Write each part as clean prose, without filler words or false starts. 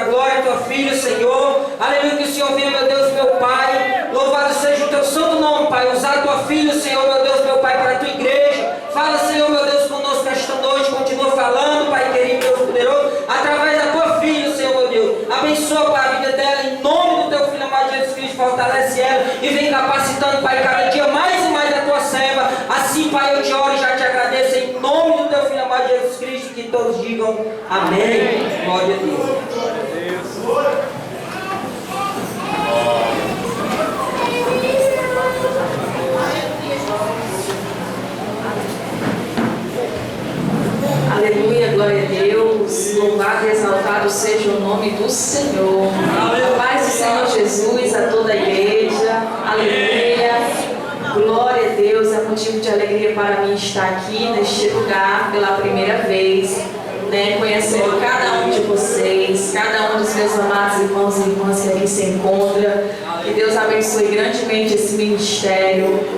a glória ao teu filho, Senhor. Aleluia, que o Senhor venha, meu Deus, meu Pai. Louvado seja o teu santo nome, Pai. Usar a tua filha, Senhor, meu Deus, meu Pai, para a tua igreja. Fala, Senhor, meu Deus, conosco esta noite. Continua falando, Pai querido, Deus poderoso, através da tua filha, Senhor, meu Deus. Abençoa, Pai, a vida dela, em nome do teu filho amado Jesus Cristo. Fortalece ela e vem capacitando, Pai, cada dia mais e mais a tua serva. Assim, Pai, eu te oro e já te agradeço em nome do teu filho amado Jesus Cristo. Que todos digam amém. Glória a Deus. Aleluia, glória a Deus. Louvado e exaltado seja o nome do Senhor. A paz do Senhor Jesus a toda a igreja. Aleluia. Glória a Deus. É motivo de alegria para mim estar aqui neste lugar pela primeira vez, né, conhecendo cada um de vocês, cada um dos meus amados irmãos e irmãs que aqui se encontram. Que Deus abençoe grandemente esse ministério,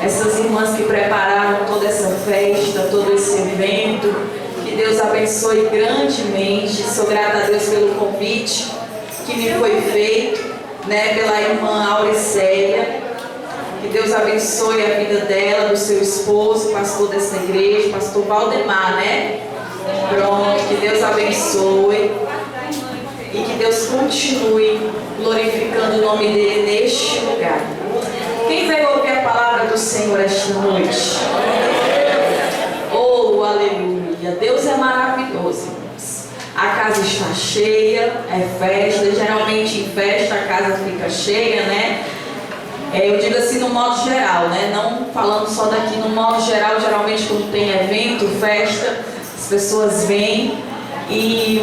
essas irmãs que prepararam toda essa festa, todo esse evento. Que Deus abençoe grandemente. Sou grata a Deus pelo convite que me foi feito, né, pela irmã Auricélia. Que Deus abençoe a vida dela, do seu esposo, pastor dessa igreja, pastor Valdemar, né? Pronto, que Deus abençoe e que Deus continue glorificando o nome dele neste lugar. Quem veio ouvir a palavra do Senhor esta noite? Oh, aleluia! Deus é maravilhoso, irmãos. A casa está cheia, é festa. Geralmente em festa a casa fica cheia, né? Eu digo assim no modo geral, né? Não falando só daqui, no modo geral, geralmente quando tem evento, festa, as pessoas vêm.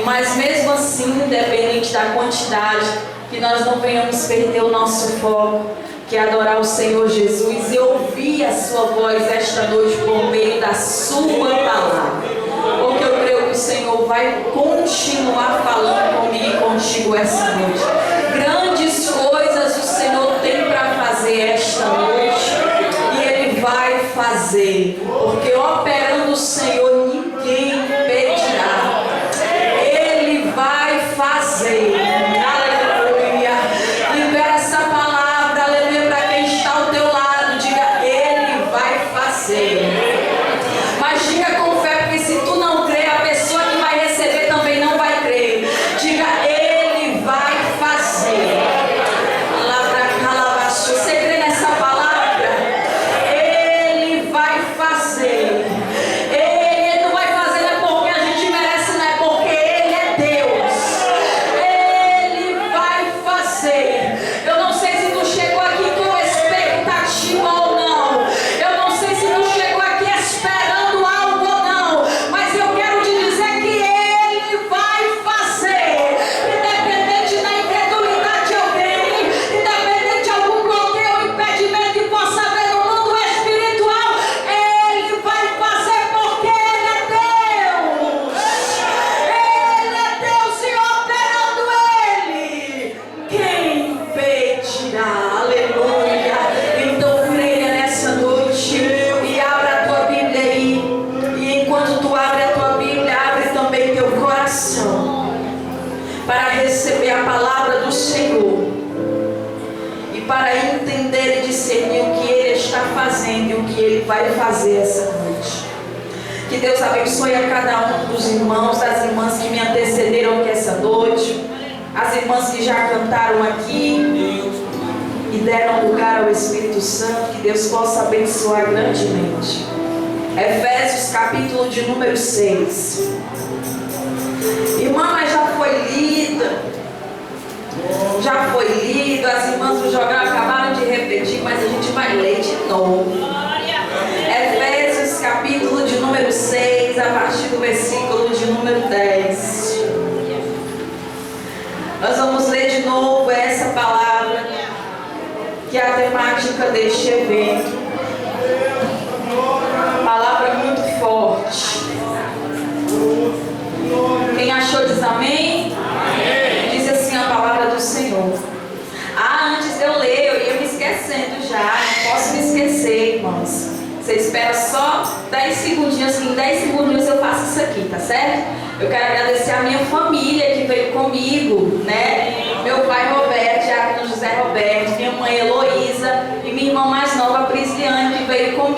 Mas mesmo assim, independente da quantidade, que nós não venhamos perder o nosso foco, que é adorar o Senhor Jesus e ouvir a sua voz esta noite por meio da sua palavra. Porque eu creio que o Senhor vai continuar falando comigo e contigo essa noite. Grandes coisas o Senhor tem para fazer esta noite e Ele vai fazer, porque operando o Senhor ninguém impedirá. Ele vai fazer. Aleluia. Libera essa palavra, aleluia, para quem está ao teu lado. Diga, Ele vai fazer. Mas diga com fé, porque se tu não crê, a pessoa que vai receber também não vai crer. Diga, Ele vai fazer. Você crê nessa palavra? Ele vai fazer. Ele não vai fazer, não é porque a gente merece, não é porque Ele é Deus. Ele vai fazer. Eu não sei se tu chegou aqui com expectativa ou não. Eu não sei se tu chegou aqui esperando algo ou não. Mas eu quero te dizer que Ele vai fazer. Independente da incredulidade de alguém, independente de algum bloqueio ou impedimento que possa haver no mundo espiritual, Ele vai fazer porque Ele é Deus. Ele é Deus e operando Ele, quem impedirá? Aleluia. Então creia nessa noite e abra a tua Bíblia aí. E enquanto tu abre a tua Bíblia, abre também teu coração para receber a palavra do Senhor e para entender e discernir o que Ele está fazendo e o que Ele vai fazer essa noite. Que Deus abençoe a cada um dos irmãos, das irmãs que me antecederam aqui essa noite, as irmãs que já cantaram aqui e deram lugar ao Espírito Santo. Que Deus possa abençoar grandemente. Efésios capítulo de número 6. Irmã, mas já foi lida. Já foi lido. As irmãs do Jogral acabaram de repetir, mas a gente vai ler de novo. Efésios capítulo de número 6, a partir do versículo de número 10. Nós vamos ler de novo essa palavra, que é a temática deste evento. Palavra muito forte. Quem achou diz amém? Amém. Diz assim a palavra do Senhor. Antes de eu ler, eu ia me esquecendo já. Não posso me esquecer, irmãos. Você espera só 10 segundinhos, que em 10 segundinhos eu faço isso aqui, tá certo? Eu quero agradecer a minha família que veio comigo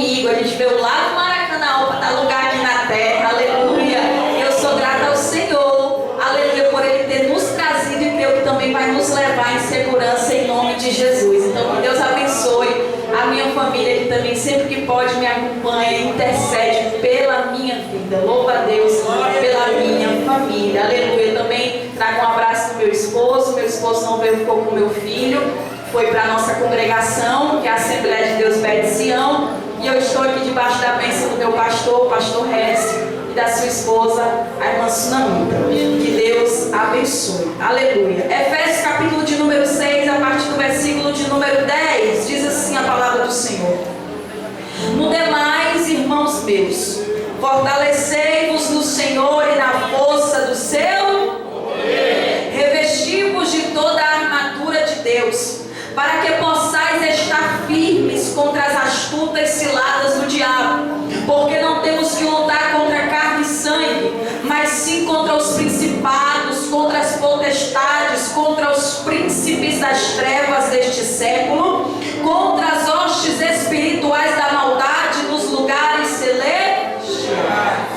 comigo. A gente veio lá do Maracanã para dar lugar aqui na terra. Aleluia. Eu sou grata ao Senhor. Aleluia, por Ele ter nos trazido e creio que também vai nos levar em segurança em nome de Jesus. Então, que Deus abençoe a minha família, que também sempre que pode me acompanha e intercede pela minha vida. Louva a Deus pela minha família. Aleluia. Também trago um abraço do meu esposo. Meu esposo não veio, ficou com meu filho. Foi para a nossa congregação, que é a Assembleia de Deus Pé de Sião. E eu estou aqui debaixo da bênção do meu pastor, o pastor Regis, e da sua esposa, a irmã Sunamita. Que Deus abençoe. Aleluia. Efésios capítulo de número 6, a partir do versículo de número 10, diz assim a palavra do Senhor. No demais, irmãos meus, fortalecei-vos no Senhor e na força do seu poder. Revesti-vos de toda a armadura de Deus, para que possais estar firmes contra as astutas ciladas do diabo, porque não temos que lutar contra carne e sangue, mas sim contra os principados, contra as potestades, contra os príncipes das trevas deste século, contra as hostes espirituais da maldade nos lugares celestiais.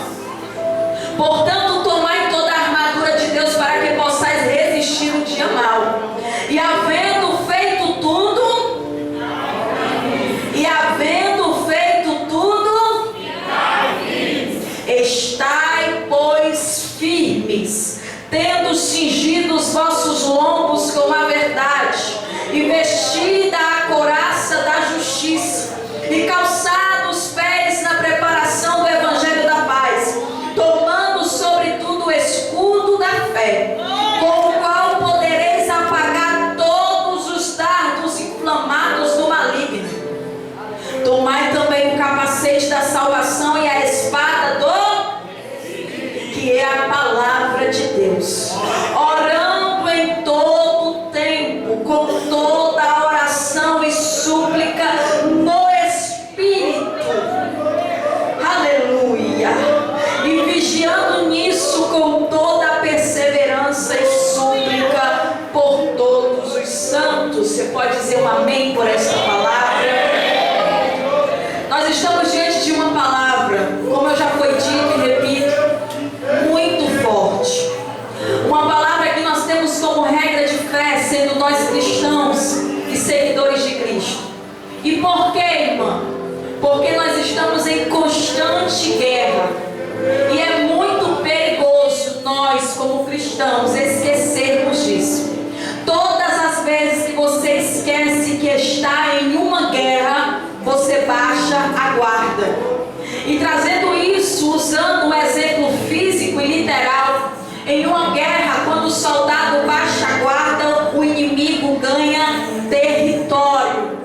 Portanto, tomai toda a armadura de Deus para que possais resistir no dia mau. E havendo feito tudo, estai, pois, firmes, tendo cingido os vossos lombos com a verdade, e vestida a couraça da justiça, e calçado os pés na preparação do evangelho da paz, tomando sobretudo o escudo da fé, com o qual podereis apagar todos os dardos inflamados do maligno. Tomai também o capacete da salvação e a espada que é a palavra de Deus, orando em todo o tempo, com toda a oração e súplica no Espírito. Aleluia. E vigiando nisso com toda a perseverança e súplica por todos os santos. Você pode dizer um amém por esta palavra? Nós estamos diante de uma palavra, como eu já foi dito e repito, muito forte. Uma palavra que nós temos como regra de fé, sendo nós cristãos e seguidores de Cristo. E por quê, irmã? Porque nós estamos em constante guerra. E é muito perigoso nós, como cristãos, esquecermos disso. Todas as vezes que você esquece que está em uma guerra, você baixa a guarda. E trazendo isso, usando um exemplo físico e literal, em uma guerra, quando o soldado baixa a guarda, o inimigo ganha território.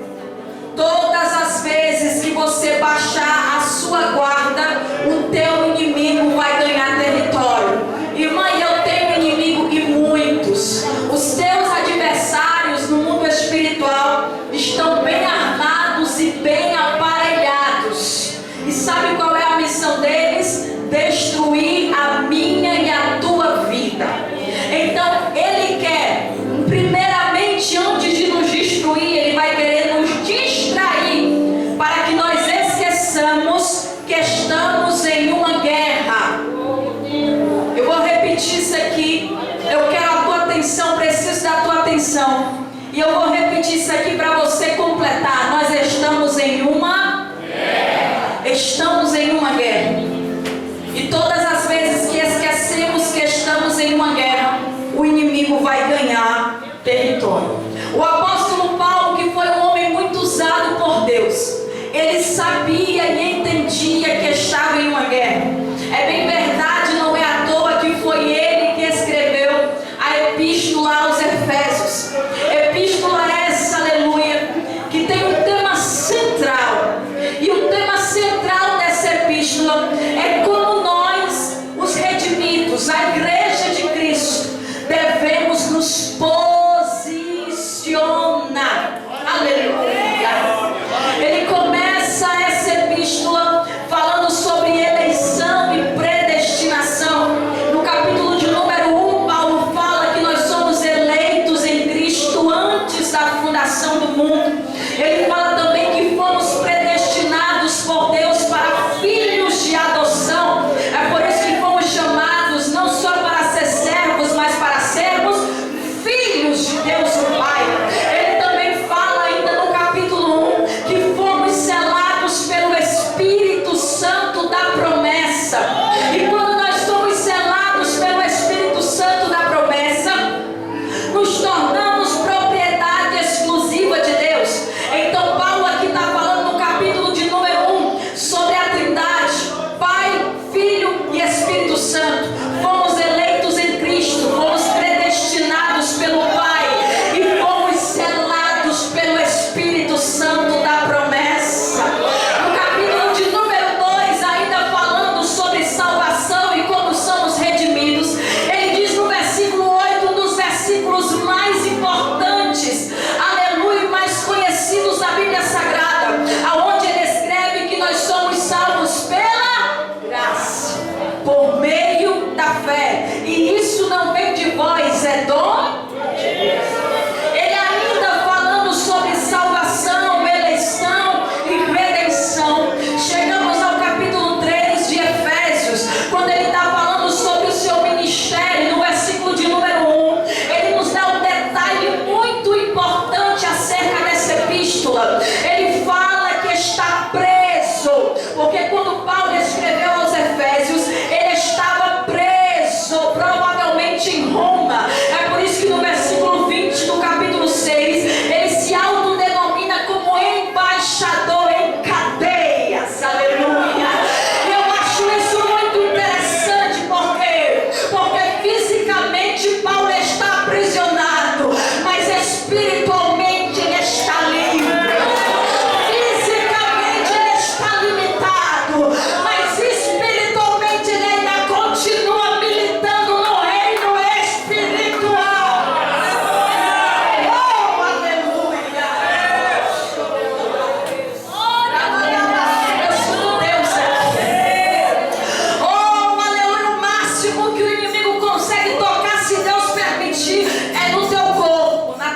Todas as vezes que você baixar a sua guarda, o teu inimigo vai ganhar território. Irmã, eu tenho inimigo e muitos. Os teus adversários no mundo espiritual estão bem armados e bem aparelhados. E sabe qual é a missão deles? Destruir a minha e a tua vida. Então, ele quer, primeiramente, antes de nos destruir, ele vai querer nos distrair, para que nós esqueçamos que estamos em uma guerra. Eu vou repetir isso aqui. Eu quero a tua atenção, preciso da tua atenção. E eu vou repetir isso aqui para você completar. Nós estamos em uma guerra. Estamos em uma guerra. E todas as vezes que esquecemos que estamos em uma guerra, o inimigo vai ganhar território. O apóstolo Paulo, que foi um homem muito usado por Deus, ele sabia e entendia que estava em uma guerra. É bem verdade, não é à toa que foi ele que escreveu a epístola aos Efésios. Epístola essa, aleluia, que tem um tema central. E o tema central dessa epístola é como nós, os redimidos, a igreja de Cristo, devemos nos posicionar. Aleluia. Ele começa essa epístola falando sobre eleição e predestinação. No capítulo de número 1, Paulo fala que nós somos eleitos em Cristo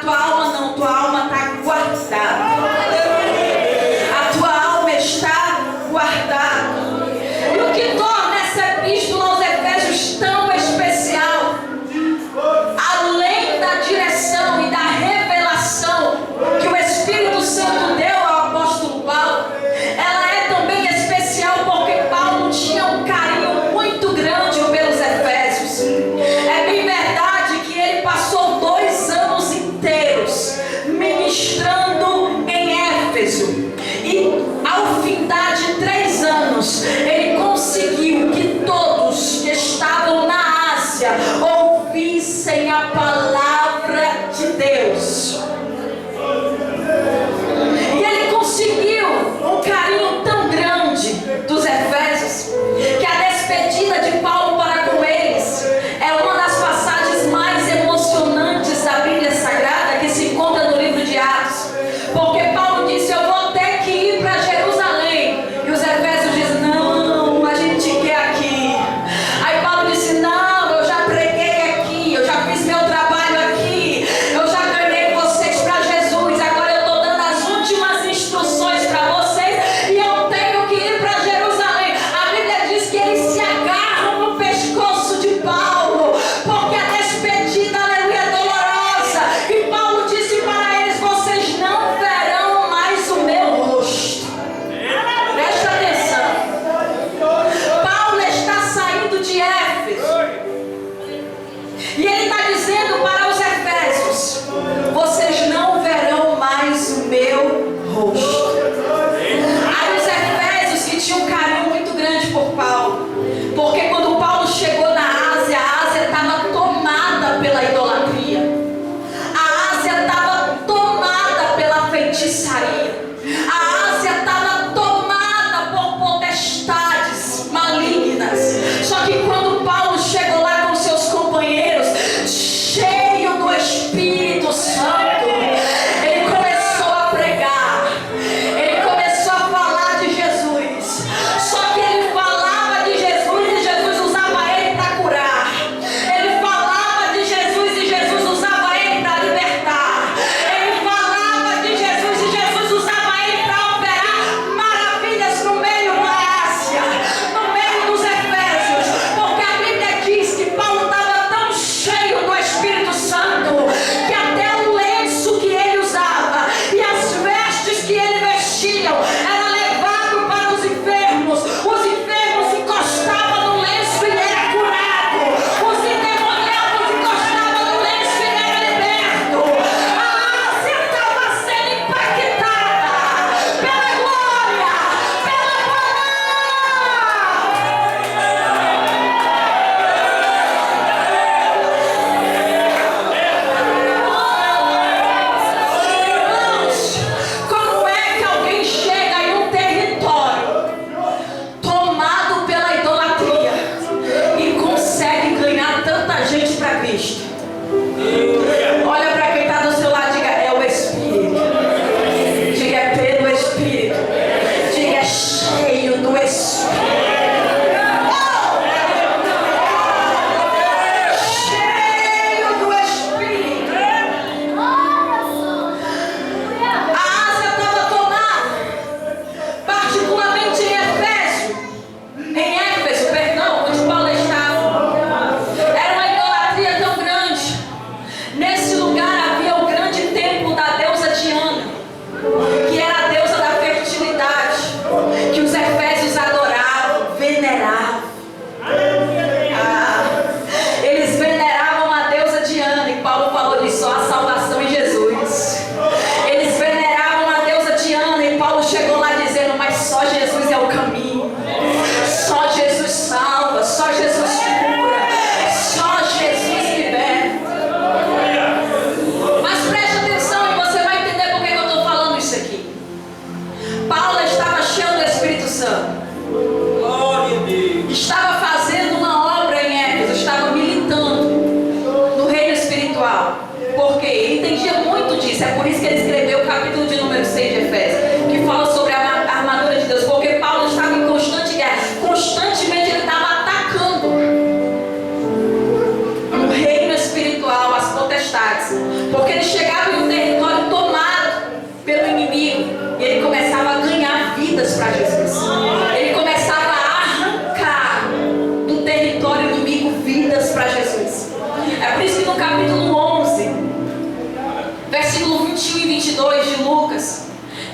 tua alma não, tua alma está guardada. A tua alma está guardada. E o que torna essa epístola aos Efésios tão especial, além da direção e da revelação que o Espírito Santo deu ao apóstolo Paulo, ela é também especial porque Paulo tinha um carinho muito grande pelos Efésios. É bem verdade que ele passou 2 anos inteiros ministrando em Éfeso, e ao findar de 3 anos ele conseguiu que todos que estavam na Ásia ouvissem a palavra de Deus. E ele conseguiu um carinho tão grande dos Efésios que a despedida de Paulo para com eles é uma das passagens mais emocionantes da Bíblia Sagrada, que se encontra no livro de Atos. Porque Paulo disse: eu vou ter que ir para Jerusalém. E os Efésios dizem: não, a gente quer aqui. Aí Paulo disse: não, eu já preguei aqui, eu já fiz meu trabalho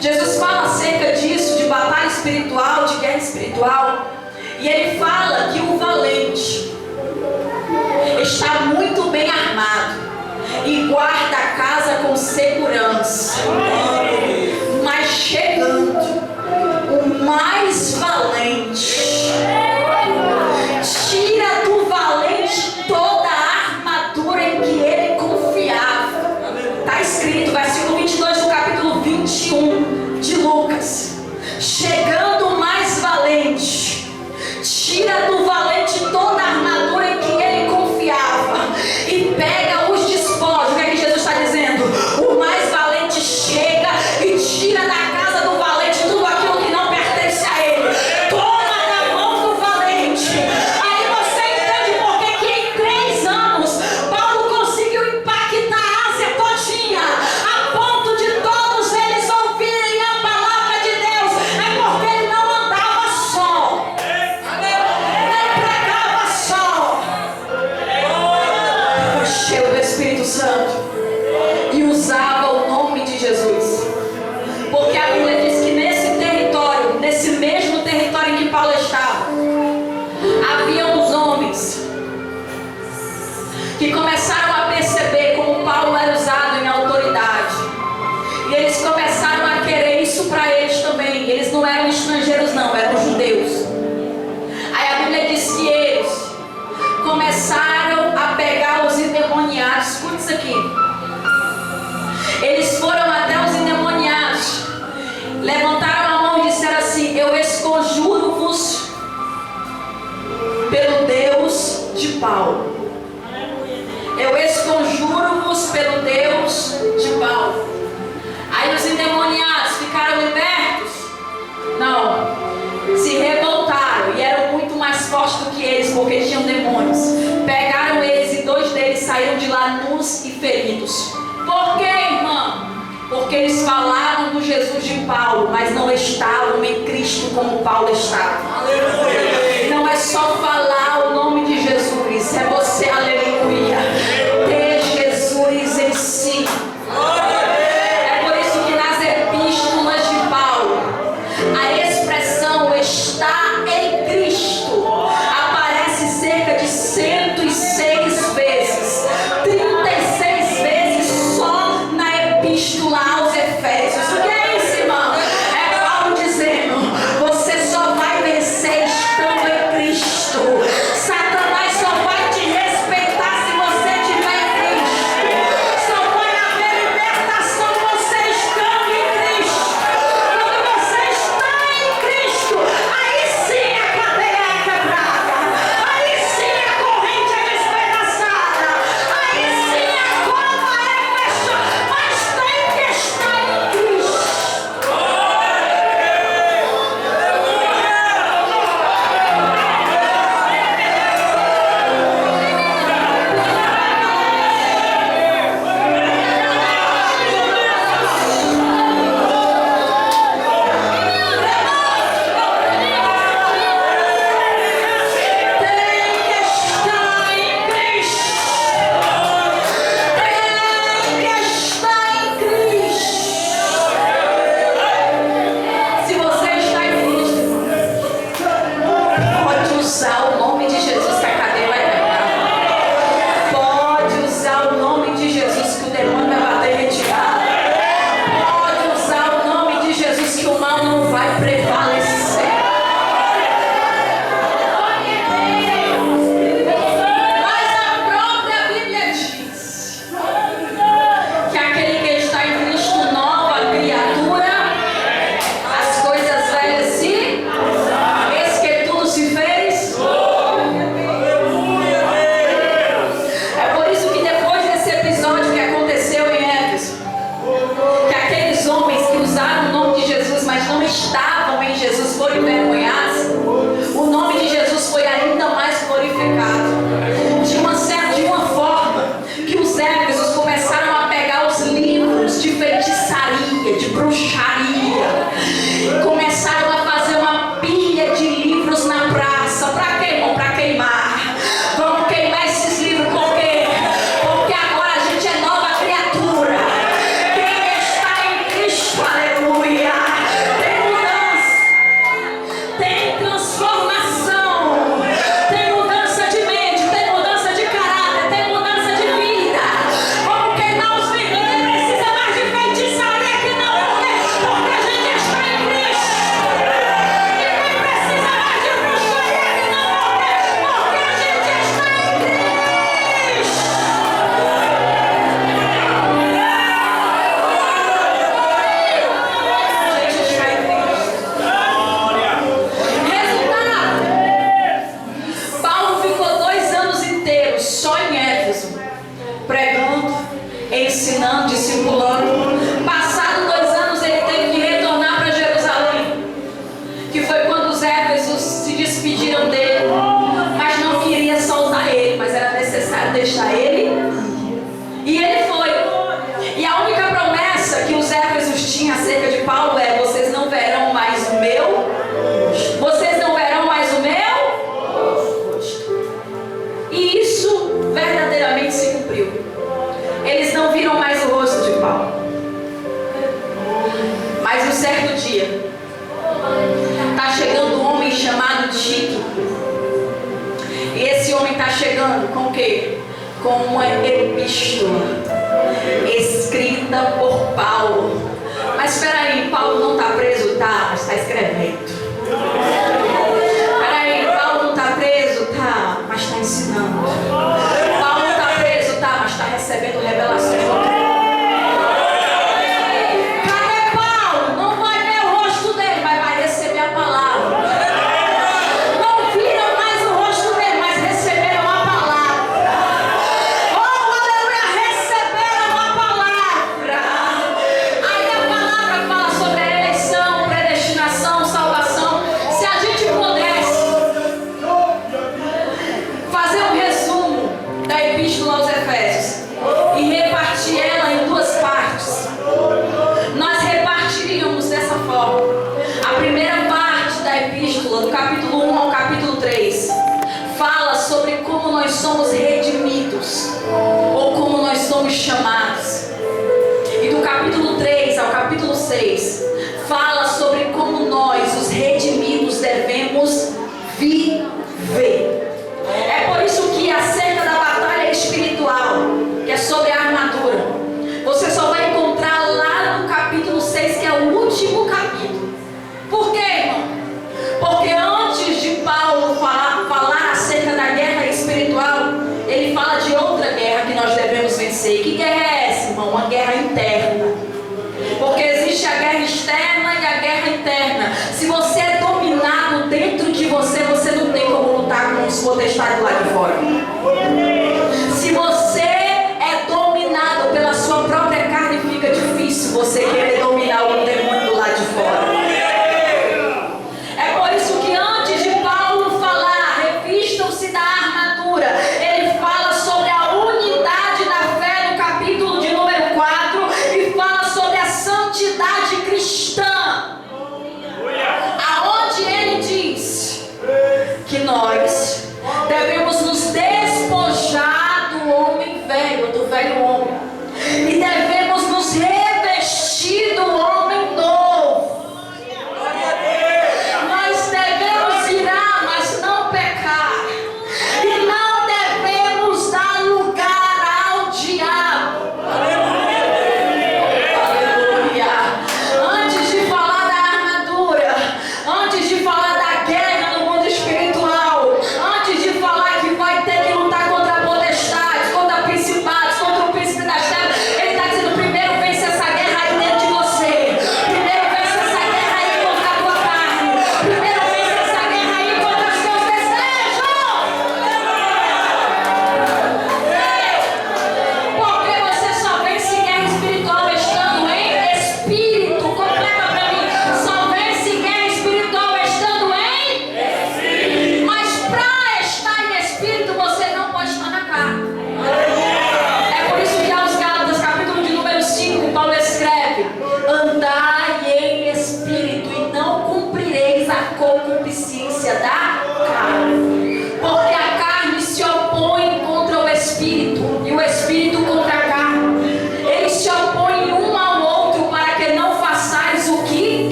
Jesus fala acerca disso, de batalha espiritual, de guerra espiritual. E ele fala que o valente está muito bem armado e guarda a casa com segurança. Mas chegando o mais valente, tira do valente toda a armadura em que ele confiava. Está escrito, versículo 22 do capítulo 21 de Lucas. Chegando o mais valente, tira do valente toda a armadura em que ele confiava e pega os despojos. O que é que Jesus está dizendo? O mais valente chega e tira da casa do valente tudo aquilo que não pertence a ele. Toma da mão do valente. Aí você entende por que em 3 anos Paulo conseguiu impactar a Ásia todinha, a ponto de todos eles ouvirem a palavra de Deus. É porque ele não andava só, ele pregava só, foi cheio do Espírito Santo e usava o nome de Jesus. Porque a Bíblia diz que nesse território, nesse mesmo território em que Paulo estava, havia uns homens que começaram a perceber como Paulo era usado em autoridade. E eles começaram a querer isso para eles também. Eles não eram estrangeiros não, eram judeus. Aí a Bíblia diz que eles começaram a pegar os endemoniados. Escute isso aqui. Eles foram até os endemoniados, levantaram a mão e disseram assim: eu esconjuro-vos pelo Deus de Paulo. Eu esconjuro-vos pelo Deus de Paulo. Aí os endemoniados ficaram libertos? Não, se revoltaram e eram muito mais fortes do que eles, porque tinham demônios. Pegaram eles e 2 deles saíram de lá nus e feridos. Por quê, irmão? Porque eles falaram do Jesus de Paulo, mas não estavam em Cristo como Paulo estava. Aleluia. Não é só falar o nome de Jesus, é você, aleluia, ter Jesus em si. É por isso que nas epístolas de Paulo, a expressão está em Cristo aparece cerca de 106 vezes, 36 vezes só na epístola aos Efésios. O que é isso, irmão? É Paulo dizendo: você só vai vencer estando em Cristo. Satanás só vai te respeitar se você estiver em Cristo. Só vai haver libertação você estando em Cristo. Quando você está em Cristo, aí sim a cadeia é quebrada, aí sim a corrente é despedaçada, aí sim a cova é fechada. Mas tem que estar em Cristo. Se você está em Cristo, pode usar o nome de Jesus que a cadeia vai quebrar. Pode usar o nome de Jesus que o demônio vai bater retirada. Pode usar o nome de Jesus que o mal não vai prevalecer. Mas a própria Bíblia diz que aquele que está em Cristo, nova criatura, as coisas velhas se, eis que tudo se fez. É por isso que depois desse episódio que aconteceu em Éfeso, que aqueles homens que usaram o nome de Jesus, mas não estavam em Jesus, foram envergonhados, o nome de Jesus foi ainda mais glorificado. De uma forma que os éfesos começaram a pegar os livros de feitiçaria, de bruxaria, começaram a fazer uma pilha de livros na praça. Para quê, irmão? Para queimar. Vamos queimar esses livros, por quê? Porque agora a gente é nova criatura. Quem está em Cristo, aleluia, ensinando, discipulando. Passados 2 anos, ele teve que retornar para Jerusalém, que foi quando os Éfesos se despediram dele, mas não queria soltar ele, mas era necessário deixar ele. E ele foi. E a única promessa que os Éfesos tinham acerca de Paulo é: vocês não verão mais o meu, vocês não verão mais o meu rosto. E isso verdadeiramente se cumpriu. Eles não viram mais o rosto de Paulo. Mas um certo dia, está chegando um homem chamado Tíquico. E esse homem está chegando com o quê? Com uma epístola escrita por Paulo. Mas espera aí, Paulo não está preso? Tá, mas está escrevendo. Espera aí, Paulo não está preso? Tá, mas está ensinando. Paulo não está preso? Tá, mas está recebendo revelações do Cristo. Cadê Paulo? Não vai ver o rosto dele, mas vai receber a palavra. Não viram mais o rosto dele, mas receberam a palavra. Oh, aleluia, receberam a palavra. Aí a palavra fala sobre a eleição, predestinação, salvação. Se a gente pudesse fazer um resumo da epístola aos Efésios e repartir ela em 2 partes, nós repartiríamos dessa forma. A primeira parte da epístola, do capítulo 1 ao capítulo 3, fala sobre como nós somos redimidos, ou como nós somos chamados. E do capítulo 3 ao capítulo 6, fala sobre como nós, os redimidos, devemos viver. É por isso que acerca da batalha espiritual, que é sobre a armadura, você só vai encontrar lá no capítulo 6, que é o último capítulo. Por quê, irmão? Porque antes de Paulo falar acerca da guerra espiritual, ele fala de outra guerra que nós devemos vencer. E que guerra é essa, irmão? Uma guerra interna. Porque existe a guerra externa e a guerra interna. Se você é dominado dentro de você, você não tem como lutar com os potestades lá de fora. Se você é dominado pela sua própria carne, fica difícil você querer dominar o demônio do lado de fora. É por isso que antes de Paulo falar, revistam-se da armadura, ele fala sobre a unidade da fé no capítulo de número 4 e fala sobre a santidade cristã, aonde ele diz que nós devemos nos despojar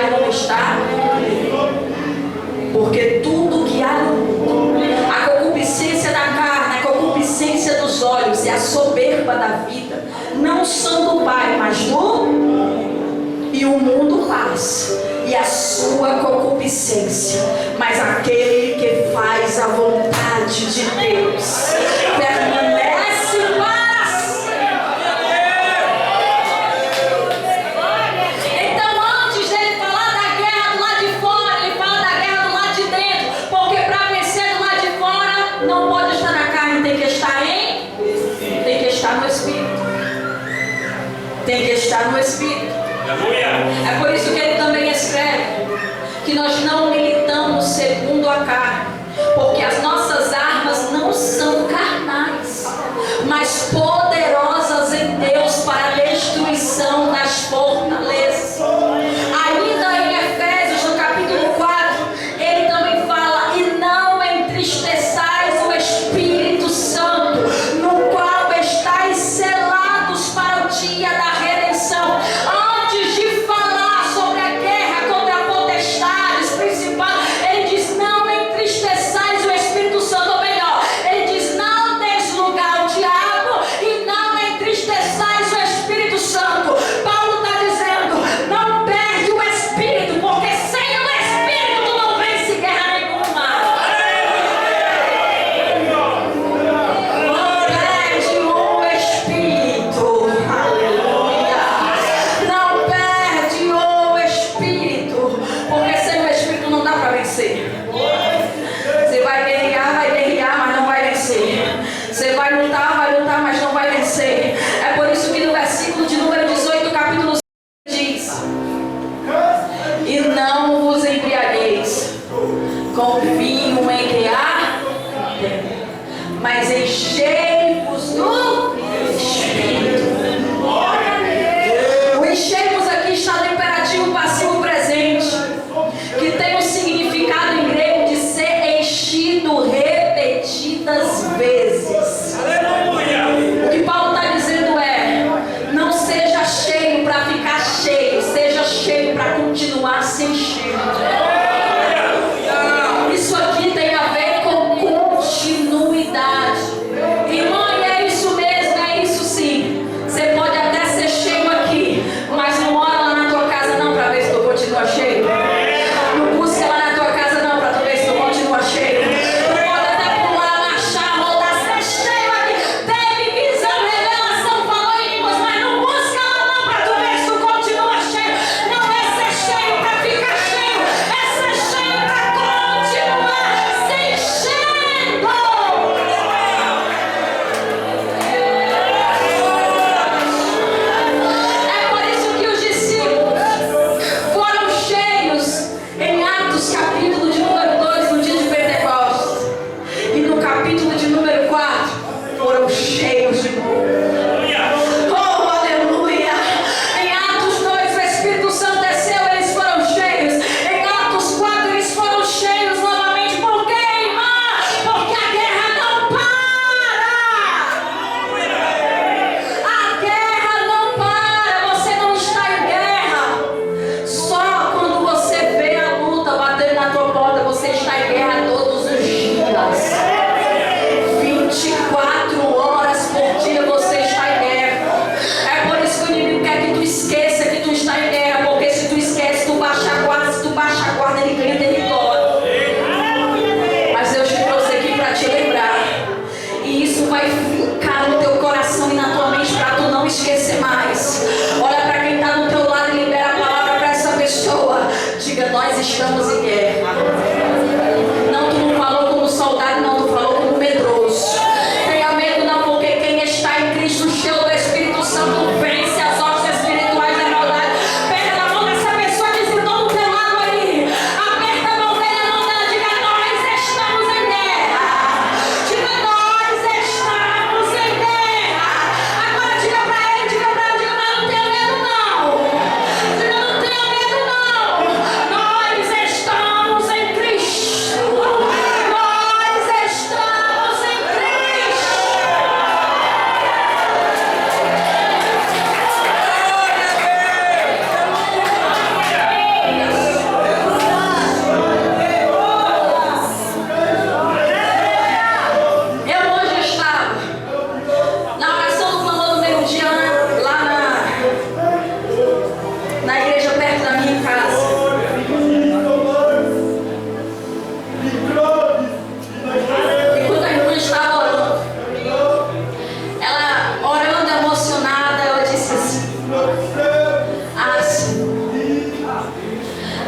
e não está. Porque tudo que há no mundo, a concupiscência da carne, a concupiscência dos olhos e a soberba da vida, não são do Pai, mas do... E o mundo passa, e a sua concupiscência, mas aquele que faz a vontade de Deus permanece para sempre. Então, antes dele falar da guerra do lado de fora, ele fala da guerra do lado de dentro, porque para vencer do lado de fora não pode estar na carne, tem que estar no Espírito. Tem que estar no Espírito. É por isso que ele também escreve que nós não militamos segundo a carne, porque as nossas armas não são carnais, mas poderosas em Deus para a destruição das fortalezas. Ainda em Efésios, no capítulo 4, ele também fala: e não entristeçais o Espírito Santo, no qual estáis selados para o dia da redenção. Antes de falar sobre a guerra contra potestades principais, ele diz: não entristeçais o Espírito Santo. Ou melhor, ele diz: não deis lugar ao diabo e não entristeçais o Espírito Santo. Paulo está dizendo: não perde o Espírito, porque sem o Espírito tu não vence guerra nenhuma. Não perde o Espírito, aleluia. Não perde o Espírito, porque sem o Espírito não dá para vencer. Você vai guerrear, mas não vai vencer. Você vai lutar, mas não vai vencer. É por isso que no versículo de número 18, capítulo 5, diz: e não vos embriagueis com vinho em que há, mas enchei-vos do Espírito. O enchei-vos aqui está no imperativo passivo presente, que tem o significado em grego de ser enchido repetidas vezes. O que Paulo está dizendo é: não seja cheio para ficar cheio, seja cheio para continuar se enchendo. Isso aqui tem a ver com continuidade. Irmão, e é isso mesmo, é isso sim. Você pode até ser cheio aqui, mas não mora lá na tua casa não para ver se tu continua cheio. Não busca lá na tua casa não para tu ver se tu continua cheio. Tu pode até pular, marchar, rodar, ser cheio aqui. Teve visão, revelação, falou em línguas, mas não busca lá não para tu ver se tu continua cheio. Não é ser cheio para ficar cheio,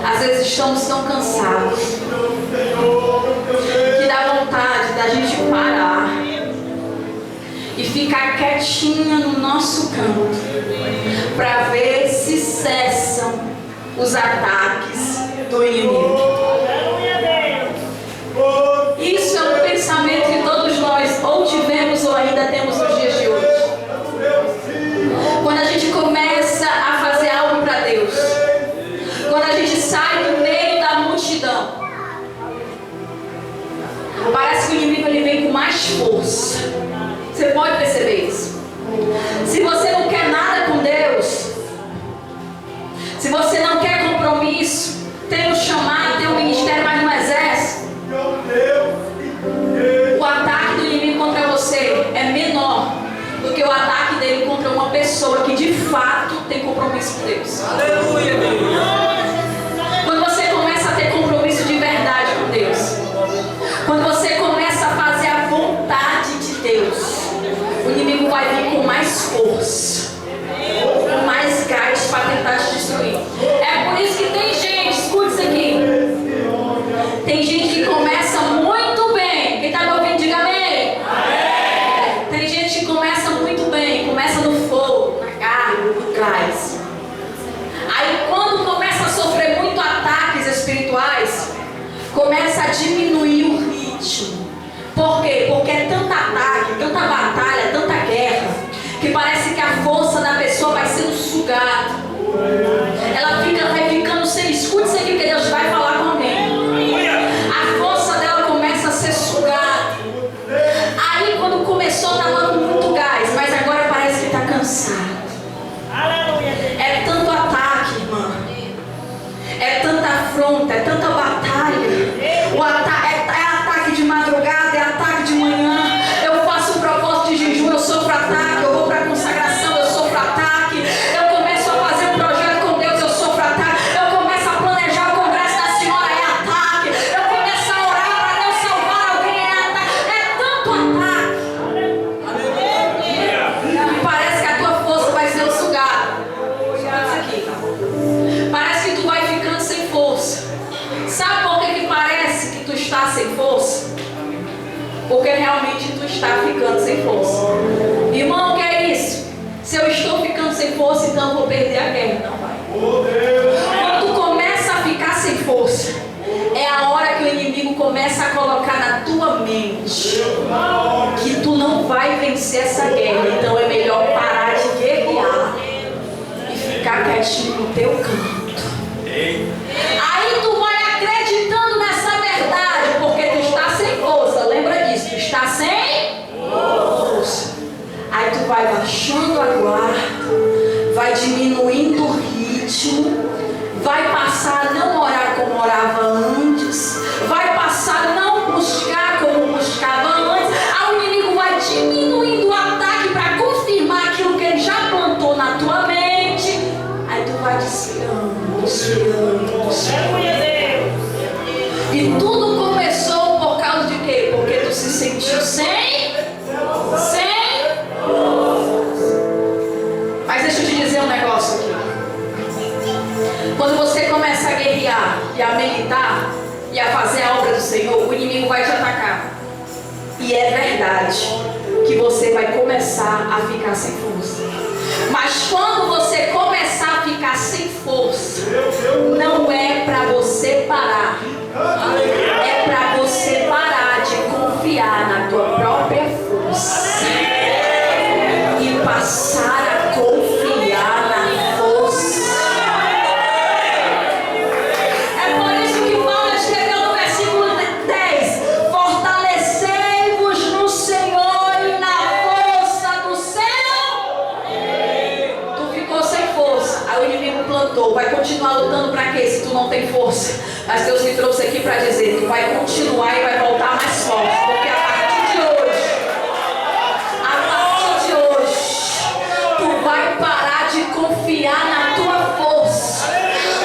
Às vezes estamos tão cansados que dá vontade da gente parar e ficar quietinha no nosso canto para ver se cessam os ataques do inimigo. Isso é um pensamento que todos nós ou tivemos ou ainda temos nos dias de hoje. Quando a gente começa a fazer algo para Deus, quando a gente sai do meio da multidão, parece que o inimigo ele vem com mais força. Você pode perceber isso. Se você não quer nada com Deus, se você não quer compromisso, tem um chamado, tem um ministério, mas não exerce, o ataque do inimigo contra você é menor do que o ataque dele contra uma pessoa que de fato tem compromisso com Deus. Aleluia, Deus. Quando você começa a ter compromisso de verdade com Deus, quando você começa a fazer a vontade de Deus, o inimigo vai vir com mais força, com mais gás para tentar te destruir. É por isso que tem gente, escute isso aqui, tem gente que começa muito bem. Quem está me ouvindo, diga amém. Tem gente que começa muito bem, começa no fogo, na carne, no gás. Aí quando começa a sofrer muito ataques espirituais, começa a diminuir o ritmo. Por quê? Porque é tanta ataque, tanta batalha, tanta guerra, que parece que a força da pessoa vai sendo sugada. Ela vai ficando sem. Escute isso aqui, porque Deus vai falar com alguém. A força dela começa a ser sugada. Aí quando começou estava com muito gás, mas agora parece que está cansado. É tanto ataque, irmã. É tanta afronta, é tanta batalha. O é ataque de madrugada, é ataque de manhã. Eu faço um propósito de jejum, eu sofro ataque. Eu vou para a consagração, eu sofro ataque. Eu começo a fazer um projeto com Deus, eu sofro ataque. Eu começo a planejar o congresso da senhora, é ataque. Eu começo a orar para Deus salvar alguém, é ataque. É tanto ataque. E parece que a tua força vai sendo sugada. Olha aqui. Parece que tu vai ficando sem força. Sabe por que parece que tu está sem força? Porque realmente tu está ficando sem força. Irmão, o que é isso? Se eu estou ficando sem força, então eu vou perder a guerra. Não vai. Quando tu começa a ficar sem força, é a hora que o inimigo começa a colocar na tua mente que tu não vai vencer essa guerra. Então é melhor parar de guerrear e ficar quietinho no teu canto. Aí tu vai acreditando nessa verdade, porque tu está sem força. Lembra disso, tu está sem força. Aí tu vai baixando a guarda, vai diminuindo o ritmo, vai passar a não orar como orava antes, vai passar a não buscar como buscava antes. Aí o inimigo vai diminuindo o ataque para confirmar aquilo que ele já plantou na tua mente. Aí tu vai desfiando. E tudo começou por causa de quê? Porque tu se sentiu sem. Mas deixa eu te dizer um negócio aqui. Quando você começa a guerrear e a militar e a fazer a obra do Senhor, o inimigo vai te atacar. E é verdade que você vai começar a ficar sem força. Mas quando você começar a ficar sem força, não é para você parar. É para você parar de confiar na tua própria força e passar a confiar na força. É por isso que Paulo escreveu no versículo 10: fortalecei-vos no Senhor e na força do seu. Tu ficou sem força, aí o inimigo plantou. Vai continuar lutando para quê se tu não tem força? Mas Deus me trouxe aqui para dizer: tu vai continuar e vai voltar mais forte, porque a partir de hoje, tu vai parar de confiar na tua força,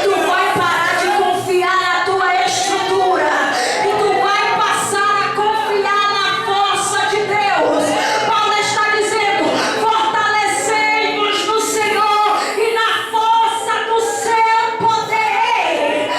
tu vai parar de confiar na tua estrutura, e tu vai passar a confiar na força de Deus. Paulo está dizendo: fortalecei-vos no Senhor e na força do seu poder.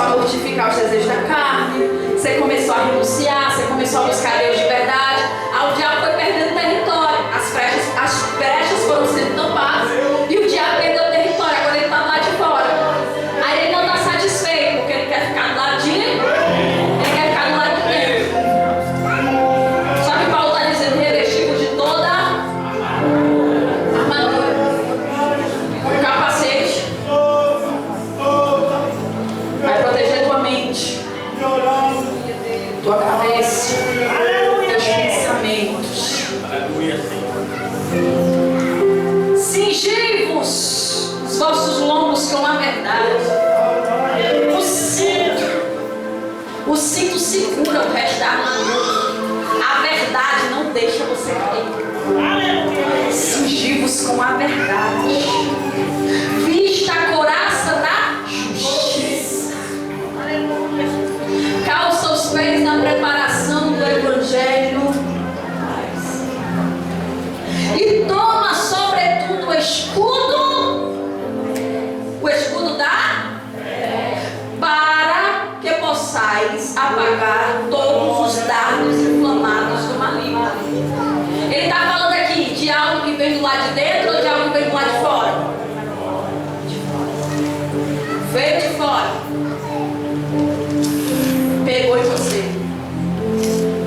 começou a mortificar os desejos da carne, você começou a renunciar, você começou a buscar Deus de verdade. Aí o diabo foi perdendo território, as brechas foram sendo tampadas e o diabo perdeu o território, agora ele está lá de fora. Aí ele não está satisfeito, porque ele quer ficar do ladinho, ele quer ficar do lado de dentro. Só que Paulo está dizendo, revestido de toda a armadura, o capacete vai proteger tua mente, tua cabeça, teus pensamentos. Cingivos os vossos lombos com a verdade. O cinto segura o resto da armadura. A verdade não deixa você cair. Cingivos com a verdade. Vista a couraça da justiça. Calça os pés na preparação do evangelho. E toma sobretudo o escudo da para que possais apagar todos os dardos inflamados do maligno. Ele está falando aqui de algo que vem do lado de dentro ou de algo que vem do lado de fora? Veio de fora. Pegou em você.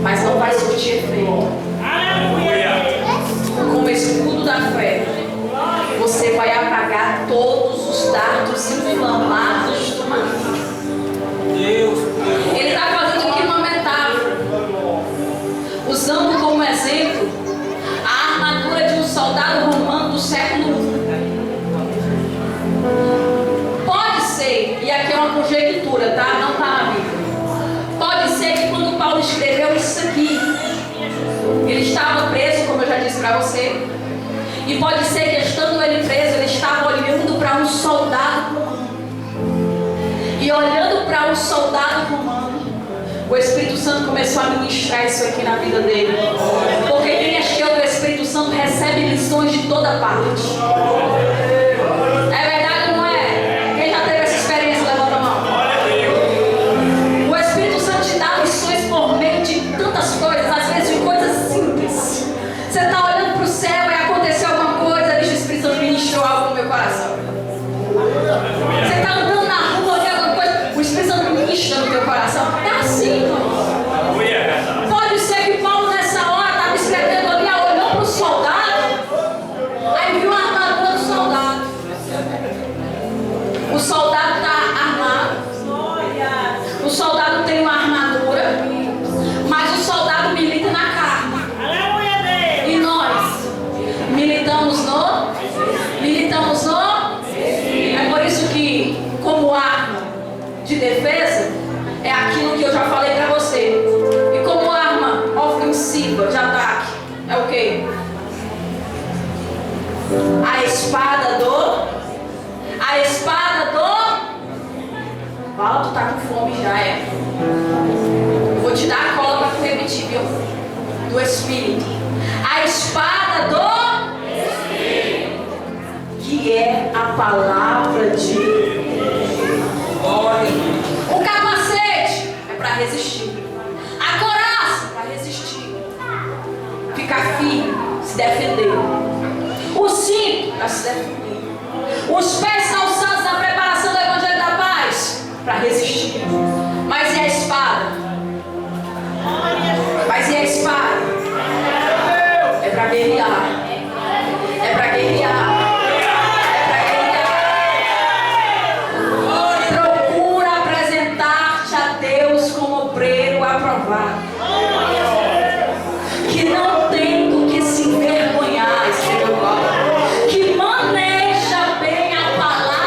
Mas não vai surtir efeito. Com o escudo da fé, você vai apagar todos os dardos inflamados do maligno. Ele está fazendo aqui uma metáfora, usando como exemplo a armadura de um soldado romano do século I. Pode ser, e aqui é uma conjectura, tá? Não está na Bíblia. Pode ser que quando Paulo escreveu isso aqui, ele estava preso, como eu já disse para você. E pode ser que, estando ele preso, ele estava olhando para um soldado romano. E olhando para um soldado romano, o Espírito Santo começou a ministrar isso aqui na vida dele. Porque quem é cheio do Espírito Santo recebe lições de toda parte. É verdade ou não é? Quem já teve essa experiência, levanta a mão. O Espírito Santo te dá lições por meio de tantas coisas, às vezes de coisas simples. Você está olhando para o céu e aconteceu alguma coisa, deixa o Espírito Santo ministrou algo no meu coração. Você está andando na rua, vê alguma coisa, o Espírito Santo ministra no teu coração. É assim, irmão. Pode ser que Paulo nessa hora estava escrevendo ali, olhou para o soldado, aí viu a armadura do soldado. O soldado está armado. O soldado tem uma armadura, mas o soldado milita na carne. E nós militamos no? É por isso que, como arma de defesa, é aquilo que eu já falei para você. E como arma ofensiva de ataque, é o quê? A espada do... Fala, tu tá com fome já, é? Vou te dar a cola para tu repetir, viu? Do Espírito. A espada do Espírito, que é a palavra de Deus. O capacete é para resistir. A couraça é para resistir. Ficar firme, se defender. O cinto para se defender. Os pés calçados na preparação do Evangelho da Paz para resistir. Mas e a espada? É para guerrear. É para guerrear. Procura apresentar-te a Deus como obreiro aprovado, que não tem do que se envergonhar, que maneja bem a palavra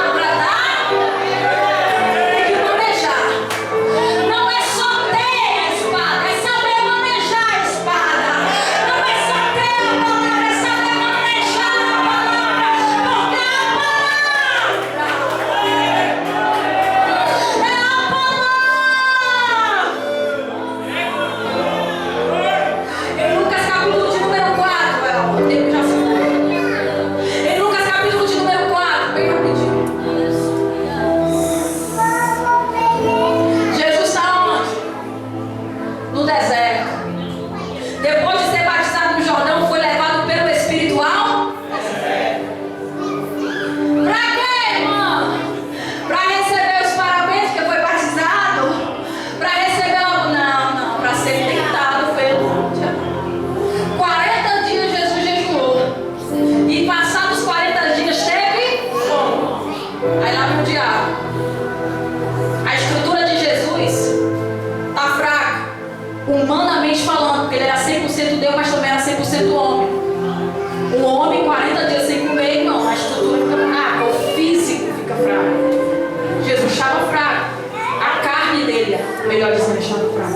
melhor dizendo, estava fraco.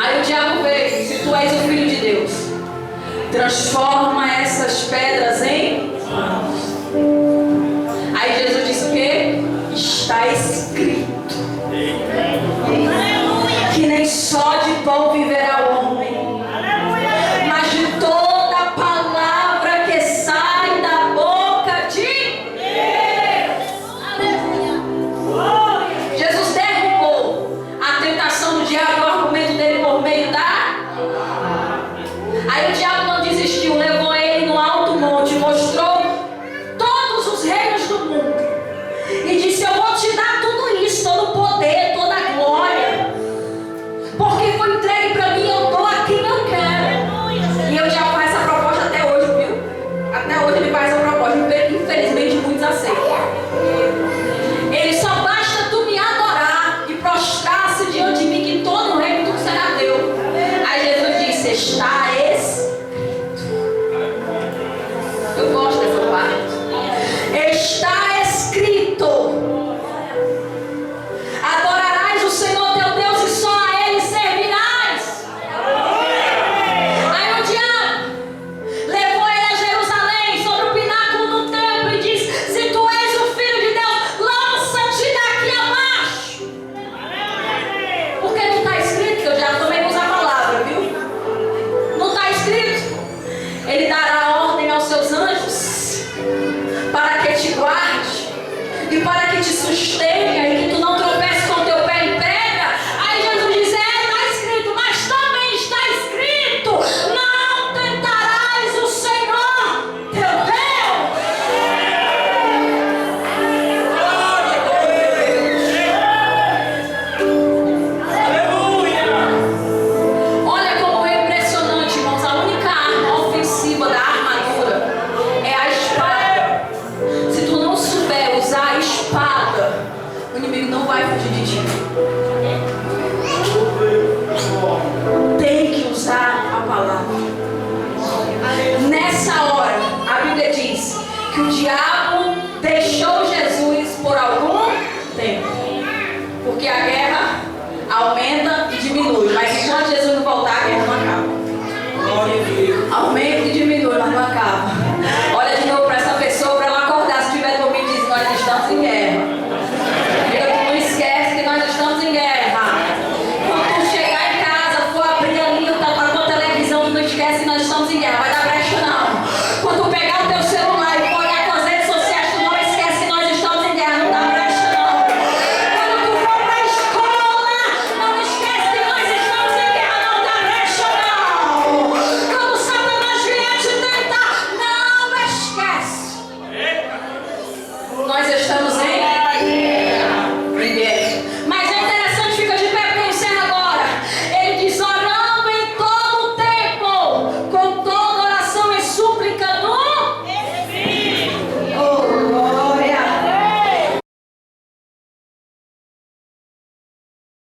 Aí o diabo veio, se tu és o Filho de Deus, transforma essas pedras em pães. Aí Jesus disse o quê? Está escrito que nem só de pão viverá o homem, mas de toda palavra que sai da boca de Deus. Jesus derrubou a tentação do diabo, o argumento dele por meio da... Aí o diabo não desistiu, levou ele no alto monte, mostrou todos os reinos do mundo e disse: eu vou te dar tudo isso, todo o poder, toda a glória, porque foi entregue para mim, eu dou a quem eu quero. E eu já faço essa proposta até hoje, viu? Até hoje ele faz essa proposta, infelizmente muitos aceitam. Ele só basta tu me adorar e prostrar-se diante de mim, que todo o reino tudo será teu. Aí Jesus disse: está escrito. Eu gosto dessa parte. Está escrito: adorarás o Senhor teu Deus e só a Ele servirás. Aí o diabo levou ele a Jerusalém, sobre o pináculo do templo, e disse: se tu és o Filho de Deus, lança-te daqui abaixo. Porque não está escrito, que eu já também uso a palavra, viu? Não está escrito: Ele dará ordem aos seus anjos para que te guarde e para que te sustenha e que tu não tropeces com o teu pé em pedra. Aí Jesus diz: está escrito, mas também está escrito: não tentarás o Senhor teu Deus. Olha como é impressionante, irmãos. A única arma ofensiva da armadura é a espada. Se tu não souber usar a espada, o inimigo não vai fugir de ti. Tem que usar a palavra. Nessa hora, a Bíblia diz que o diabo